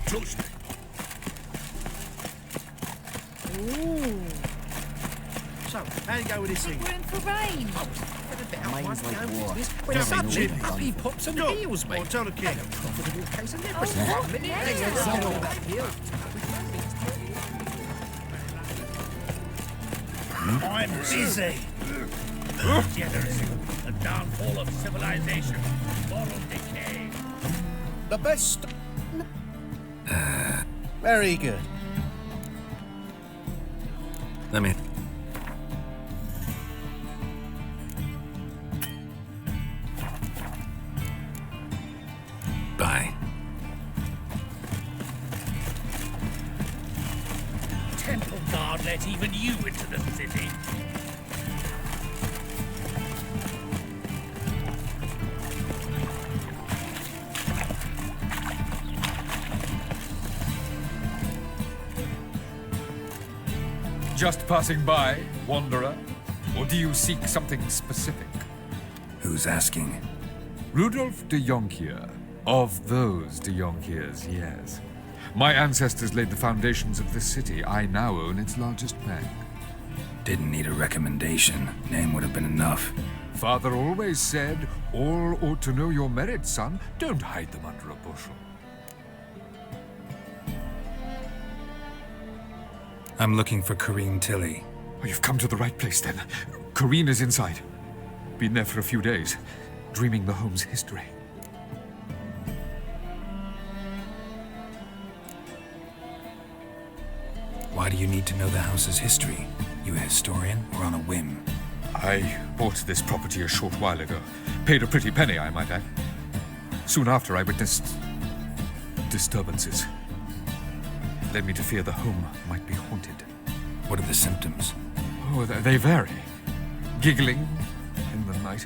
Trust me. Ooh. So, how you go with this thing? We're in for rain. Mine's like war. We're such Nothing a puppy pops and heals, mate. Well, tell the king. Profitable case of Oh, leprosy. yeah. I'm busy. Degeneracy, the downfall of civilization, moral decay. The best. Very good. Let me. Bye. Temple guard let even you into the city. Just passing by, wanderer? Or do you seek something specific? Who's asking? Rudolf de Jonkier. Of those de Jonkiers, yes. My ancestors laid the foundations of this city. I now own its largest bank. Didn't need a recommendation. Name would have been enough. Father always said, all ought to know your merits, son. Don't hide them under a bushel. I'm looking for Kareem Tilly. Oh, you've come to the right place, then. Corrine is inside. Been there for a few days, dreaming the home's history. Why do you need to know the house's history? You a historian or on a whim? I bought this property a short while ago. Paid a pretty penny, I might add. Soon after, I witnessed disturbances. Led me to fear the home might be haunted. What are the symptoms? Oh, they vary. Giggling in the night,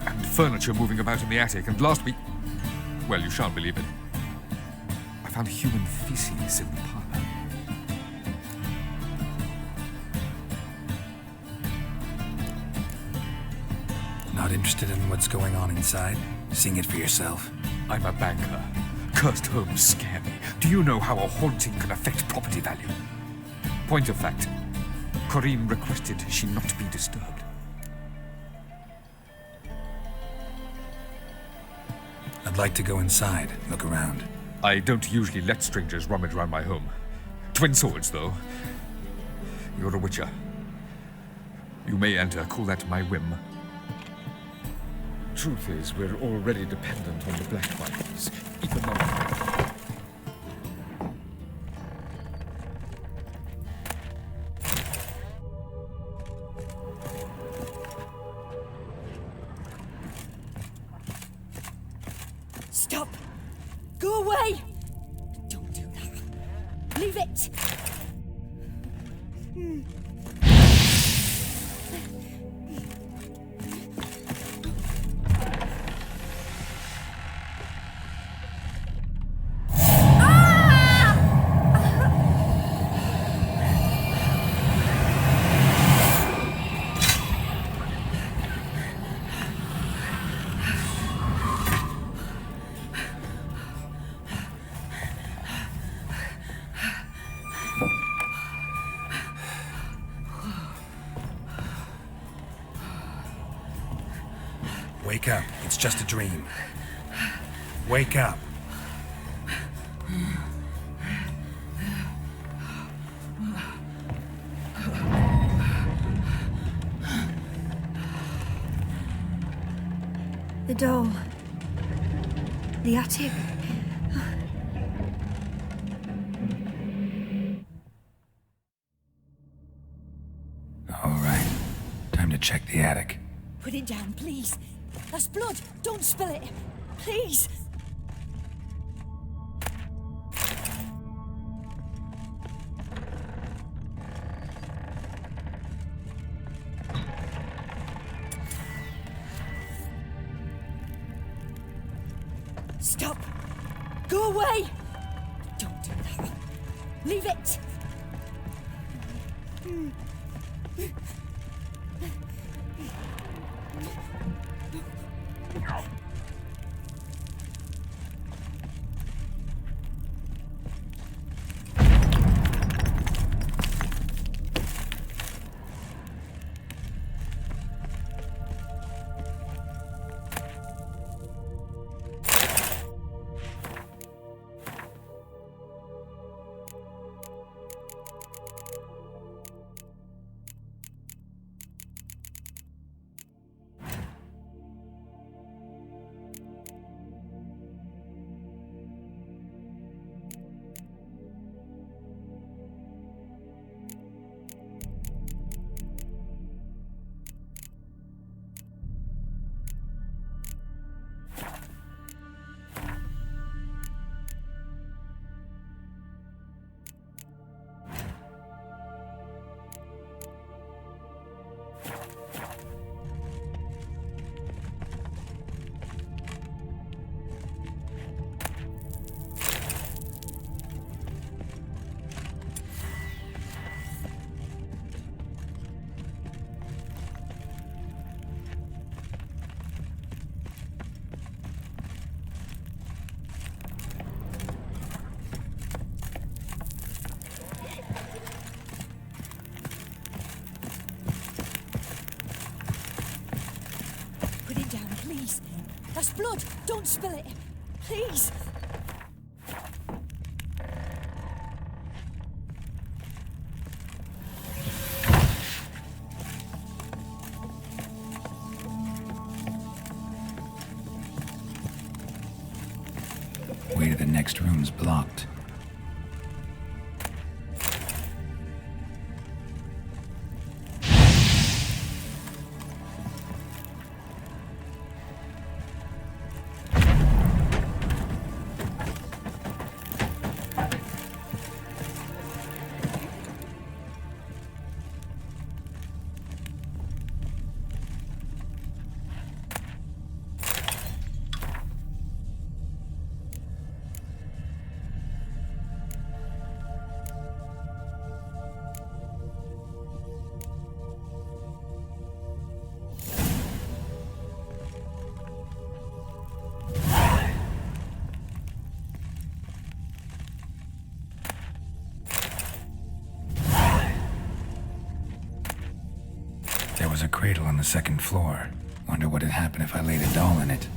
and furniture moving about in the attic. And last week, well, you shan't believe it, I found human feces in the parlor. Not interested in what's going on inside? Seeing it for yourself? I'm a banker. Cursed homes scare me. Do you know how a haunting can affect property value? Point of fact, Corrine requested she not be disturbed. I'd like to go inside, look around. I don't usually let strangers rummage around my home. Twin swords, though. You're a witcher. You may enter, call that my whim. Truth is, we're already dependent on the Black Ones, economically. Stop! Go away! Don't do that. Leave it! Wake up, it's just a dream. Wake up. The doll. The attic. All right, time to check the attic. Put it down, please. That's blood. Don't spill it. Please. Stop. Go away. Don't do that. Leave it. blood! Don't spill it! Please! Way to the next room's blocked. There was a cradle on the second floor. Wonder what'd happen if I laid a doll in it.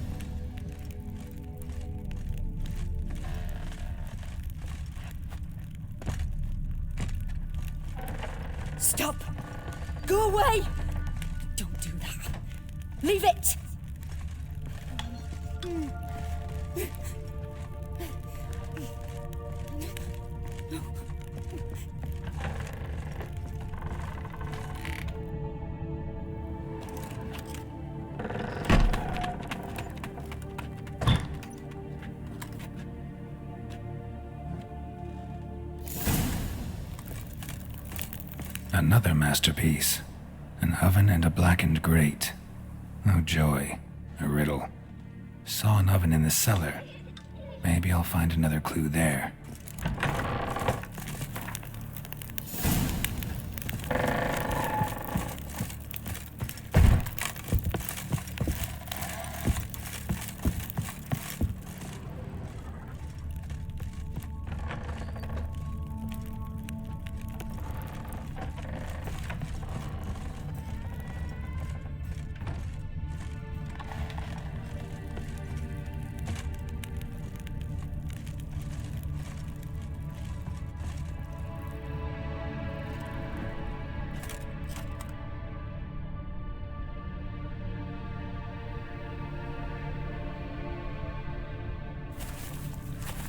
Stop! Go away! Don't do that. Leave it! Another masterpiece. An oven and a blackened grate. Oh joy. A riddle. Saw an oven in the cellar. Maybe I'll find another clue there.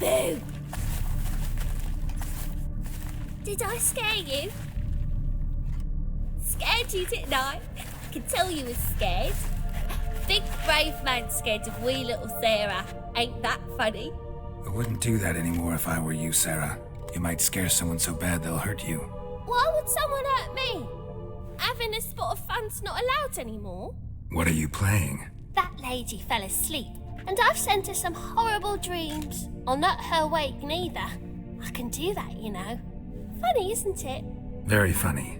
Boo! Did I scare you? Scared you, didn't I? I can tell you was scared. Big brave man scared of wee little Sarah. Ain't that funny? I wouldn't do that anymore if I were you, Sarah. You might scare someone so bad they'll hurt you. Why would someone hurt me? Having a spot of fun's not allowed anymore. What are you playing? That lady fell asleep, and I've sent her some horrible dreams. I'll not her wake neither. I can do that, you know. Funny, isn't it? Very funny.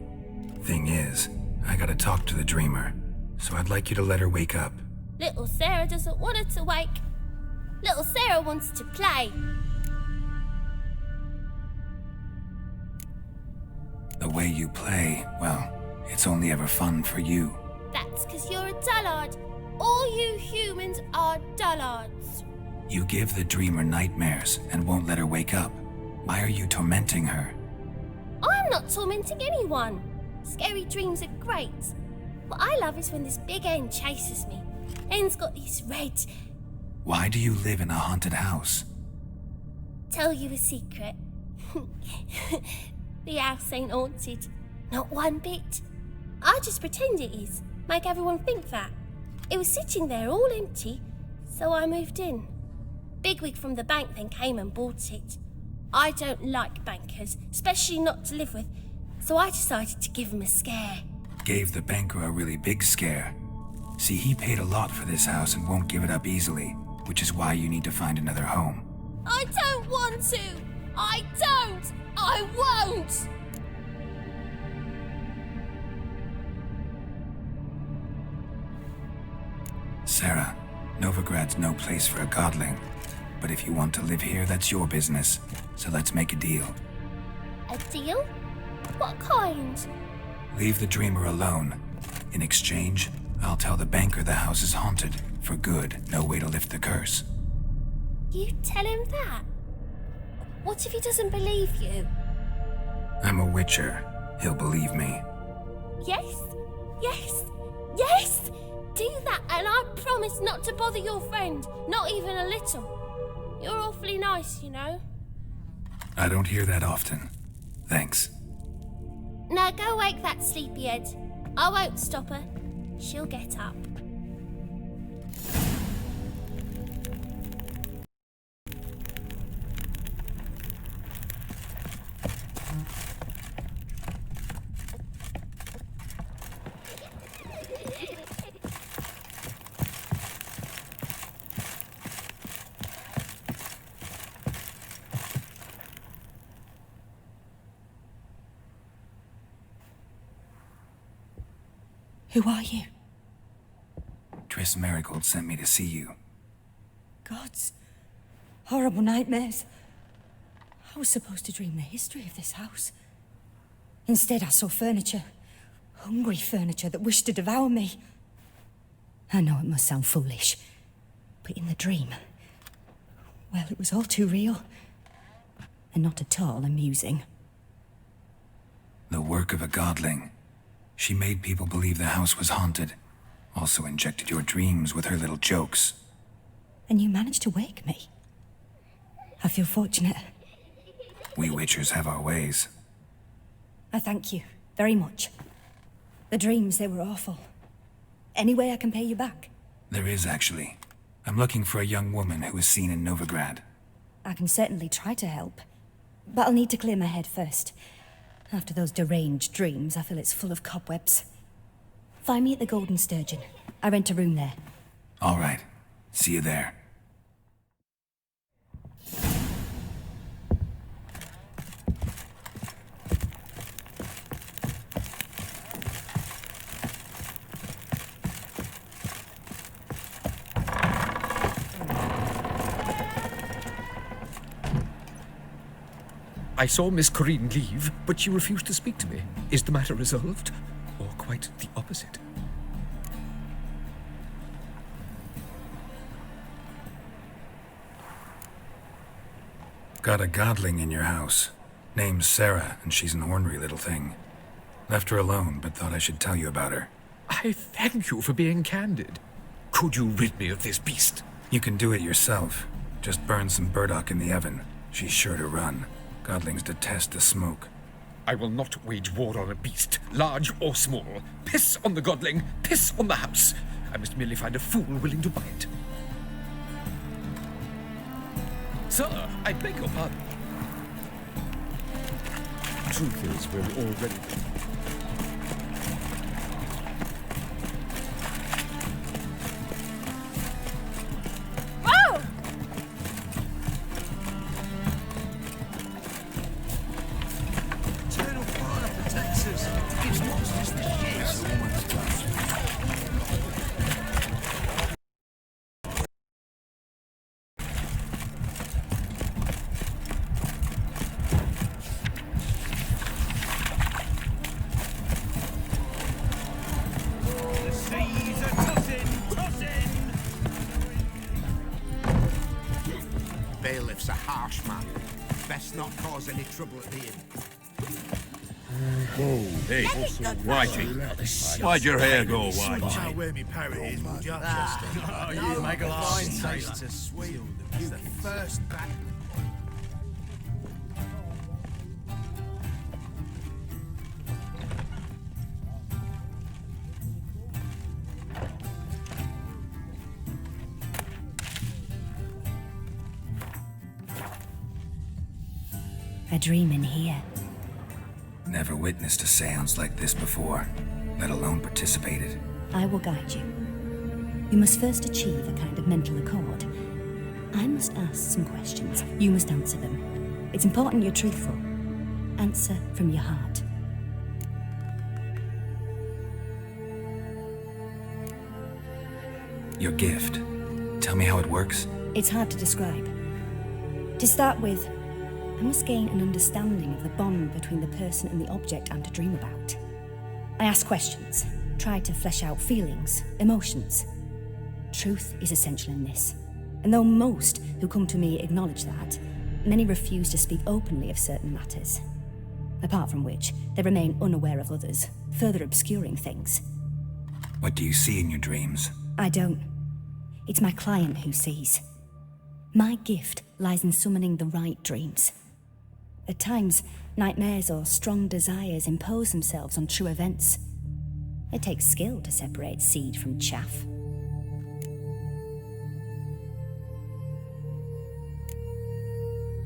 Thing is, I gotta talk to the dreamer, so I'd like you to let her wake up. Little Sarah doesn't want her to wake. Little Sarah wants to play. The way you play, well, it's only ever fun for you. That's 'cause you're a dullard. All you humans are dullards. You give the dreamer nightmares and won't let her wake up. Why are you tormenting her? I'm not tormenting anyone. Scary dreams are great. What I love is when this big hen chases me. Hen's got these red... Why do you live in a haunted house? Tell you a secret. The house ain't haunted. Not one bit. I just pretend it is. Make everyone think that. It was sitting there all empty, so I moved in. Bigwig from the bank then came and bought it. I don't like bankers, especially not to live with, so I decided to give him a scare. Gave the banker a really big scare. See, he paid a lot for this house and won't give it up easily, which is why you need to find another home. I don't want to! I don't! I won't! Sarah, Novigrad's no place for a godling. But if you want to live here, that's your business. So let's make a deal. A deal? What kind? Leave the dreamer alone. In exchange, I'll tell the banker the house is haunted. For good, no way to lift the curse. You tell him that? What if he doesn't believe you? I'm a witcher. He'll believe me. Yes, yes, yes! Do that, and I promise not to bother your friend, not even a little. You're awfully nice, you know. I don't hear that often. Thanks. Now go wake that sleepyhead. I won't stop her. She'll get up. Who are you? Triss Marigold sent me to see you. Gods. Horrible nightmares. I was supposed to dream the history of this house. Instead, I saw furniture. Hungry furniture that wished to devour me. I know it must sound foolish, but in the dream, well, it was all too real. And not at all amusing. The work of a godling. She made people believe the house was haunted. Also injected your dreams with her little jokes. And you managed to wake me. I feel fortunate. We witchers have our ways. I thank you very much. The dreams, they were awful. Any way I can pay you back? There is, actually. I'm looking for a young woman who was seen in Novigrad. I can certainly try to help. But I'll need to clear my head first. After those deranged dreams, I feel it's full of cobwebs. Find me at the Golden Sturgeon. I rent a room there. All right. See you there. I saw Miss Corinne leave, but she refused to speak to me. Is the matter resolved? Or quite the opposite? Got a godling in your house. Name's Sarah, and she's an ornery little thing. Left her alone, but thought I should tell you about her. I thank you for being candid. Could you rid me of this beast? You can do it yourself. Just burn some burdock in the oven. She's sure to run. Godlings detest the smoke. I will not wage war on a beast, large or small. Piss on the godling, piss on the house. I must merely find a fool willing to buy it. Sir, I beg your pardon. Truth is, we're already... Whoa! Eternal fire protects us. Gives monsters the shits. The seas are tossing. Bailiff's a harsh man. Best not cause any trouble at the inn. Hey, Whitey. Why'd your hair go white? Watch how where me parrot is, would you? Oh, you make a fine sailor. To swield them. It's the first back. A dream in here. Never witnessed a seance like this before, let alone participated. I will guide you. You must first achieve a kind of mental accord. I must ask some questions. You must answer them. It's important you're truthful. Answer from your heart. Your gift. Tell me how it works. It's hard to describe. To start with, I must gain an understanding of the bond between the person and the object I'm to dream about. I ask questions, try to flesh out feelings, emotions, Truth is essential in this, and though most who come to me acknowledge that, many refuse to speak openly of certain matters. Apart from which, they remain unaware of others, further obscuring things. What do you see in your dreams? I don't. It's my client who sees. My gift lies in summoning the right dreams. At times, nightmares or strong desires impose themselves on true events. It takes skill to separate seed from chaff.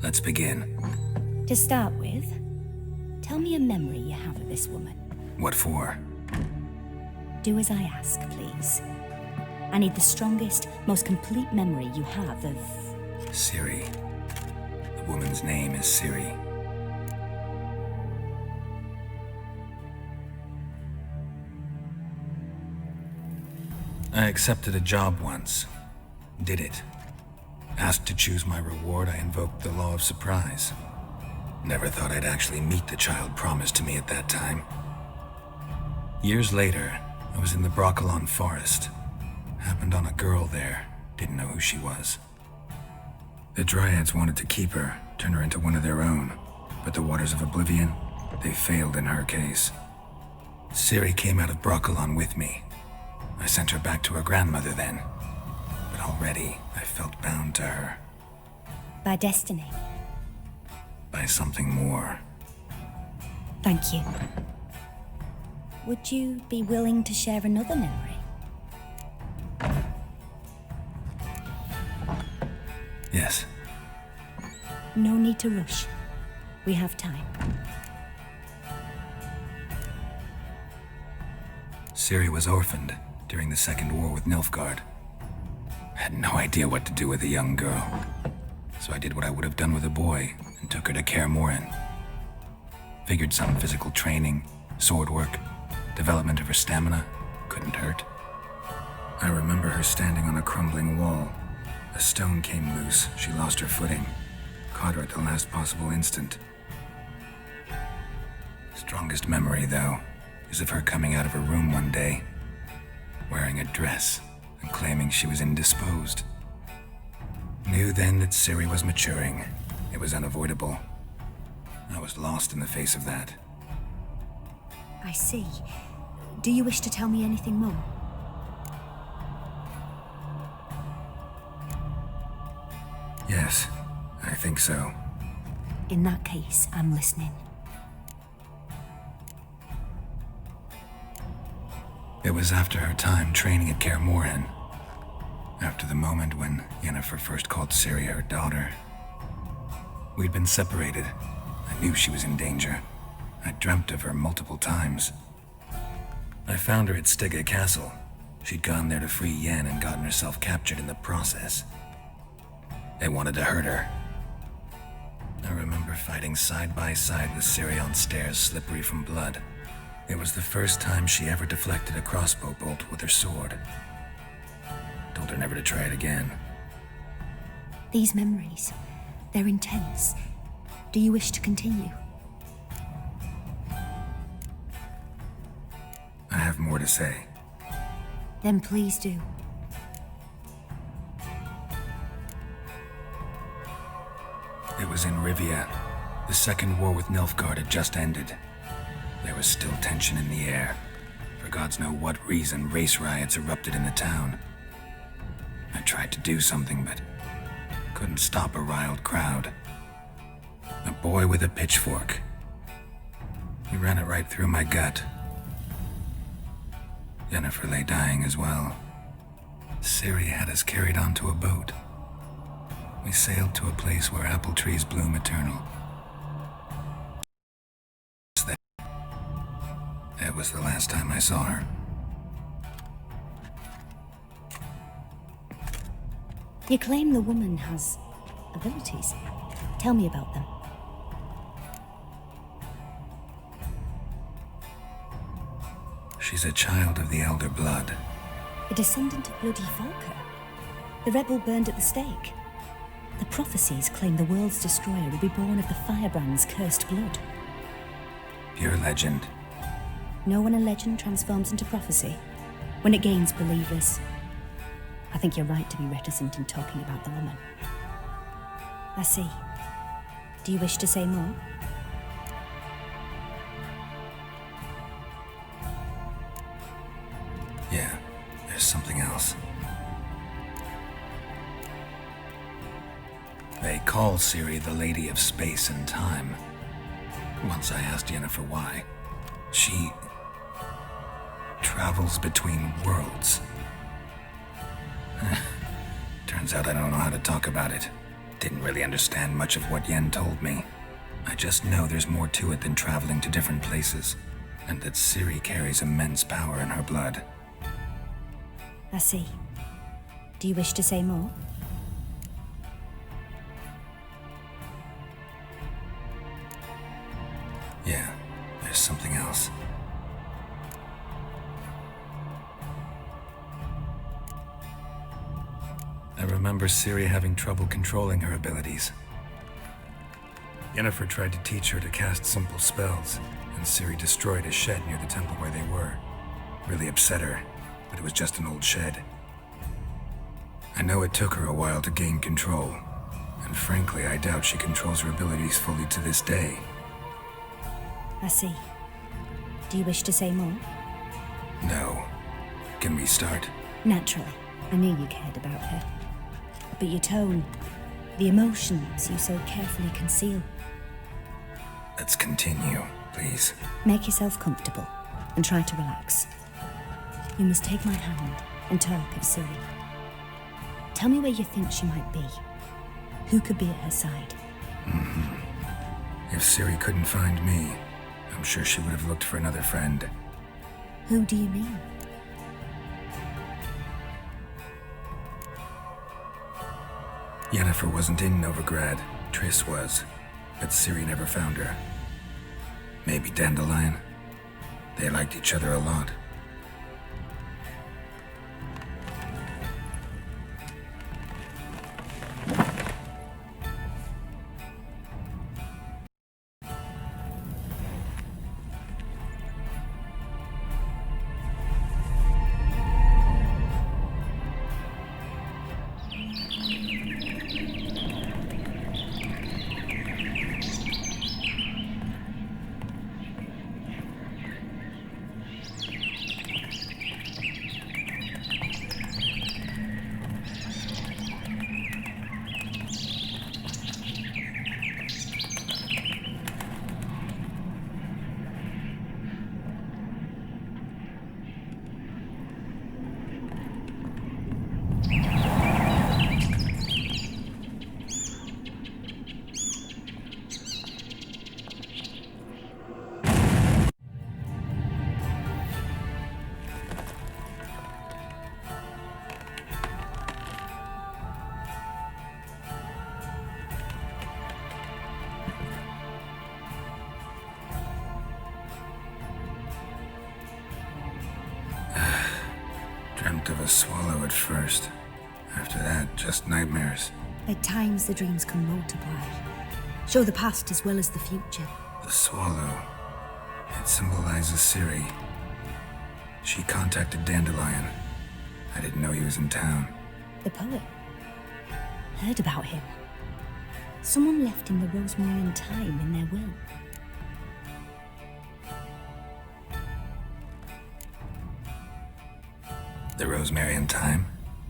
Let's begin. To start with, tell me a memory you have of this woman. What for? Do as I ask, please. I need the strongest, most complete memory you have of... Ciri. The woman's name is Ciri. I accepted a job once. Did it. Asked to choose my reward, I invoked the law of surprise. Never thought I'd actually meet the child promised to me at that time. Years later, I was in the Broccolon forest. Happened on a girl there. Didn't know who she was. The Dryads wanted to keep her, turn her into one of their own. But the Waters of Oblivion, they failed in her case. Ciri came out of Broccolon with me. I sent her back to her grandmother then. But already, I felt bound to her. By destiny. By something more. Thank you. Would you be willing to share another memory? Yes. No need to rush. We have time. Ciri was orphaned during the Second War with Nilfgaard. I had no idea what to do with a young girl. So I did what I would have done with a boy and took her to Kaer Morhen. Figured some physical training, sword work, development of her stamina couldn't hurt. I remember her standing on a crumbling wall. A stone came loose, she lost her footing. Caught her at the last possible instant. Strongest memory, though, is of her coming out of her room one day, wearing a dress and claiming she was indisposed. Knew then that Ciri was maturing. It was unavoidable. I was lost in the face of that. I see. Do you wish to tell me anything more? Yes, I think so. In that case, I'm listening. It was after her time training at Kaer Morhen. After the moment when Yennefer first called Ciri her daughter. We'd been separated. I knew she was in danger. I dreamt of her multiple times. I found her at Stygga Castle. She'd gone there to free Yen and gotten herself captured in the process. They wanted to hurt her. I remember fighting side by side with Ciri on stairs slippery from blood. It was the first time she ever deflected a crossbow bolt with her sword. Told her never to try it again. These memories, they're intense. Do you wish to continue? I have more to say. Then please do. It was in Rivia. The Second War with Nilfgaard had just ended. There was still tension in the air. For gods know what reason, race riots erupted in the town. I tried to do something, but couldn't stop a riled crowd. A boy with a pitchfork. He ran it right through my gut. Yennefer lay dying as well. Ciri had us carried onto a boat. We sailed to a place where apple trees bloom eternal. That was the last time I saw her. You claim the woman has abilities. Tell me about them. She's a child of the Elder Blood. A descendant of bloody Volker. The rebel burned at the stake. The prophecies claim the world's destroyer will be born of the firebrand's cursed blood. Pure legend. Know when a legend transforms into prophecy? When it gains believers. I think you're right to be reticent in talking about the woman. I see. Do you wish to say more? Yeah, there's something else. They call Ciri the Lady of Space and Time. Once I asked Yennefer why. She travels between worlds. Turns out I don't know how to talk about it. Didn't really understand much of what Yen told me. I just know there's more to it than traveling to different places, and that Ciri carries immense power in her blood. I see. Do you wish to say more? Yeah, there's something else. I remember Ciri having trouble controlling her abilities. Yennefer tried to teach her to cast simple spells, and Ciri destroyed a shed near the temple where they were. Really upset her, but it was just an old shed. I know it took her a while to gain control, and frankly, I doubt she controls her abilities fully to this day. I see. Do you wish to say more? No. Can we start? Naturally. I knew you cared about her. But your tone, the emotions you so carefully conceal. Let's continue, please. Make yourself comfortable and try to relax. You must take my hand and talk of Ciri. Tell me where you think she might be. Who could be at her side? If Ciri couldn't find me, I'm sure she would have looked for another friend. Who do you mean? Yennefer wasn't in Novigrad. Triss was, but Ciri never found her. Maybe Dandelion? They liked each other a lot. Dreamt of a swallow at first. After that, just nightmares. At times the dreams can multiply. Show the past as well as the future. The swallow. It symbolizes Ciri. She contacted Dandelion. I didn't know he was in town. The poet. Heard about him. Someone left him the rosemary and thyme in their will. The Rosemary and Thyme?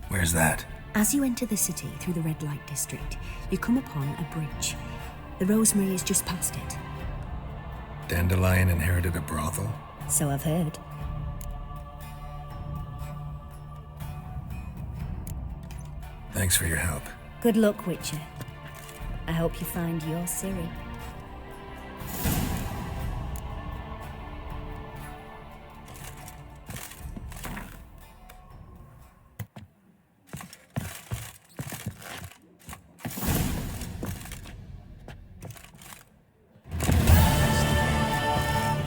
Where's that? As you enter the city through the red light district, you come upon a bridge. The rosemary is just past it. Dandelion inherited a brothel? So I've heard. Thanks for your help. Good luck, Witcher. I hope you find your Ciri.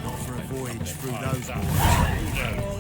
Not for a voyage through those waters.